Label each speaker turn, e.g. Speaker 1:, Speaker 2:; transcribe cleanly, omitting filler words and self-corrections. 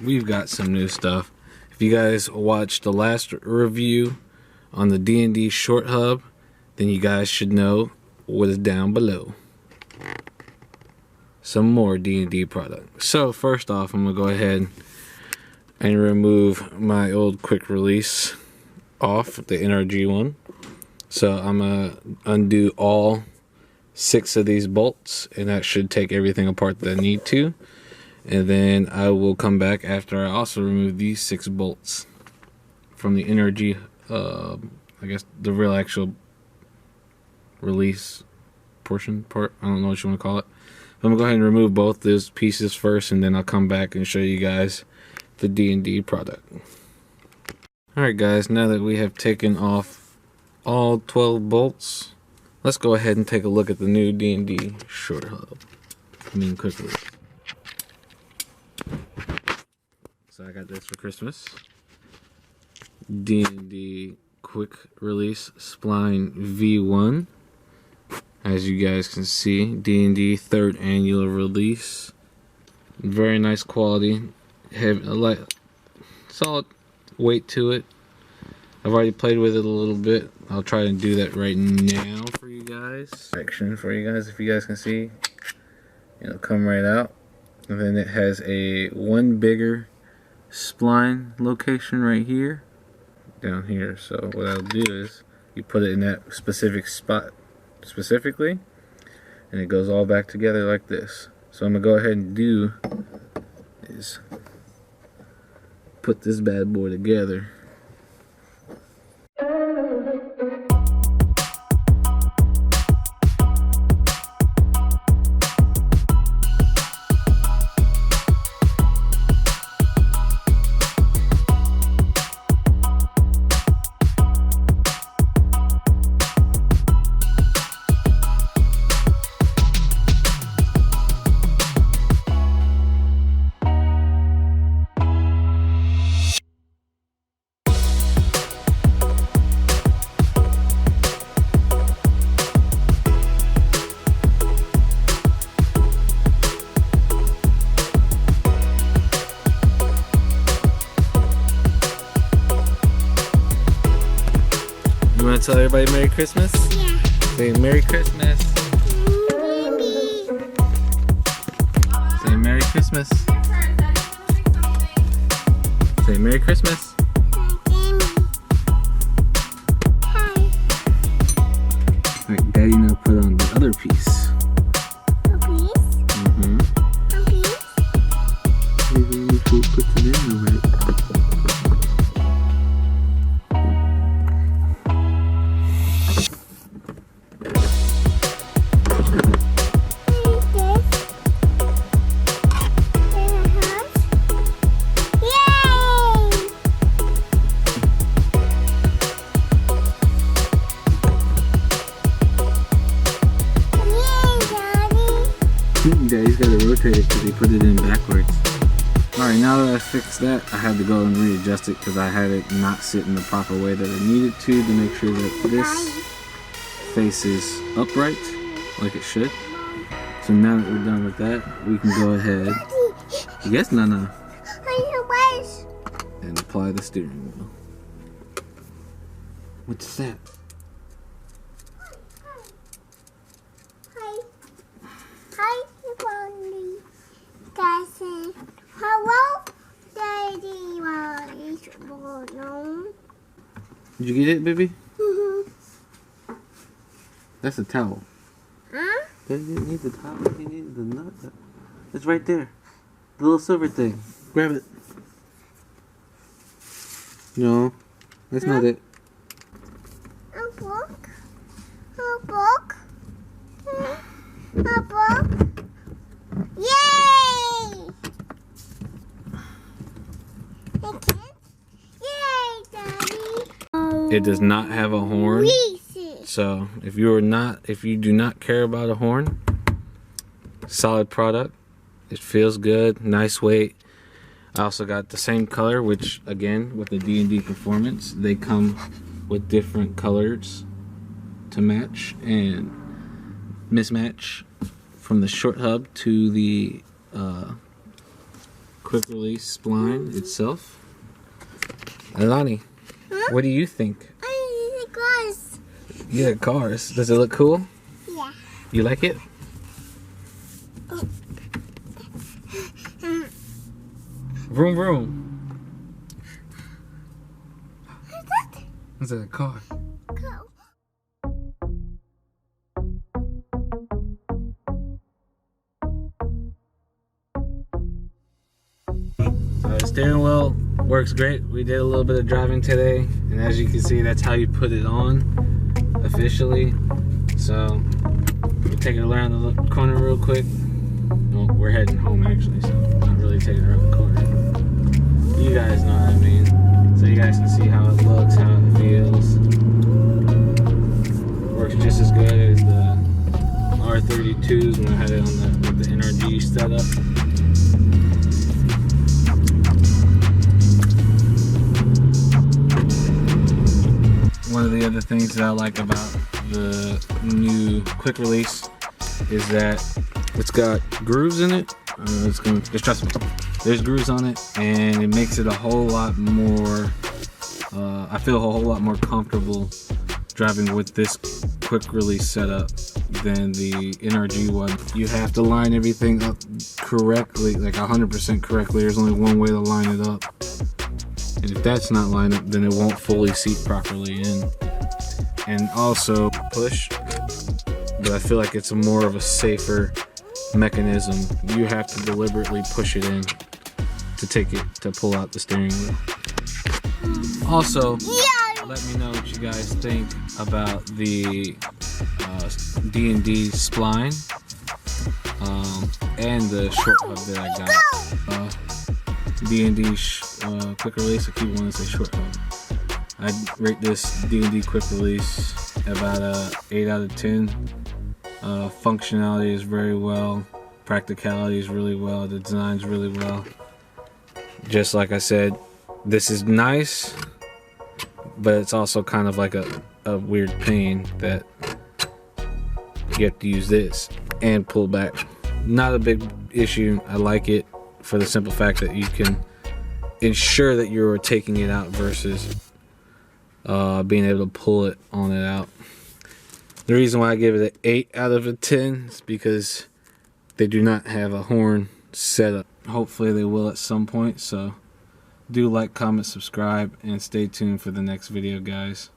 Speaker 1: we've got some new stuff. If you guys watched the last review on the D&D short hub, then you guys should know what is down below. Some more D&D product. So first off, I'm gonna go ahead and remove my old quick release off the NRG one. So I'm gonna undo all 6 of these bolts, and that should take everything apart that I need to. And then I will come back after I also remove these 6 bolts from the NRG, I guess the real actual release part. I don't know what you want to call it. I'm gonna go ahead and remove both those pieces first, and then I'll come back and show you guys the D&D product. Alright guys, now that we have taken off all 12 bolts, let's go ahead and take a look at the new D&D short hub. Quick release. So I got this for Christmas. D&D quick release spline V1. As you guys can see, D&D 3rd annual release. Very nice quality. Have a light, solid weight to it. I've already played with it a little bit. I'll try to do that right now for you guys. Section for you guys, if you guys can see. It'll come right out. And then it has a one bigger spline location right here. Down here. So what I'll do is you put it in that specific spot specifically, and it goes all back together like this. So I'm gonna go ahead and do is put this bad boy together. You want to tell everybody Merry Christmas?
Speaker 2: Yeah.
Speaker 1: Say Merry Christmas.
Speaker 2: Baby.
Speaker 1: Say Merry Christmas. Say Merry Christmas.
Speaker 2: Hi.
Speaker 1: Alright, Daddy now put on the other piece. Maybe when she puts it in the right. Daddy's got to rotate it because he put it in backwards. Alright, now that I fixed that, I had to go and readjust it because I had it not sit in the proper way that I needed to make sure that this faces upright like it should. So now that we're done with that, we can go ahead. Yes, Nana. And apply the steering wheel. What's that?
Speaker 2: Hello, Daddy.
Speaker 1: Did you get it, baby?
Speaker 2: Mm-hmm.
Speaker 1: That's a towel.
Speaker 2: Huh?
Speaker 1: Daddy didn't need the towel. He needed the nut. It's right there. The little silver thing. Grab it. No, that's not it.
Speaker 2: A book. A book. A book. Yay! Yay, Daddy.
Speaker 1: It does not have a horn. So if you do not care about a horn, solid product. It feels good, nice weight. I also got the same color, which again with the D&D Performance, they come with different colors to match and mismatch from the short hub to the quick release spline itself. Alani,
Speaker 2: Huh?
Speaker 1: what do you think?
Speaker 2: I need the cars.
Speaker 1: Yeah, cars. Does it look cool?
Speaker 2: Yeah.
Speaker 1: You like it? Vroom vroom.
Speaker 2: What's that?
Speaker 1: Is that a car?
Speaker 2: Go.
Speaker 1: The steering wheel works great. We did a little bit of driving today, and as you can see, that's how you put it on officially. So we'll take it around the corner real quick. Well, we're heading home actually, so not really taking it around the corner. You guys know what I mean. So you guys can see how it looks, how it feels. Works just as good as the R33s when I had it on with the NRG setup. One of the other things that I like about the new quick release is that it's got grooves in it. Just trust me, there's grooves on it, and it makes it a whole lot more. I feel a whole lot more comfortable driving with this quick release setup than the NRG one. You have to line everything up correctly, like 100% correctly. There's only one way to line it up. And if that's not lined up, then it won't fully seat properly in. And also push, but I feel like it's more of a safer mechanism. You have to deliberately push it in to pull out the steering wheel. Also, let me know what you guys think about the DND Spline and the short hub that I got. DND quick release. I keep wanting to say short hub. I rate this DND quick release about a 8 out of 10. Functionality is very well. Practicality is really well. The design is really well. Just like I said, this is nice, but it's also kind of like a weird pain that you have to use this and pull back. Not a big issue. I like it for the simple fact that you can ensure that you're taking it out versus being able to pull it on and out. The reason why I give it an 8 out of a 10 is because they do not have a horn set up. Hopefully they will at some point, so do like, comment, subscribe, and stay tuned for the next video, guys.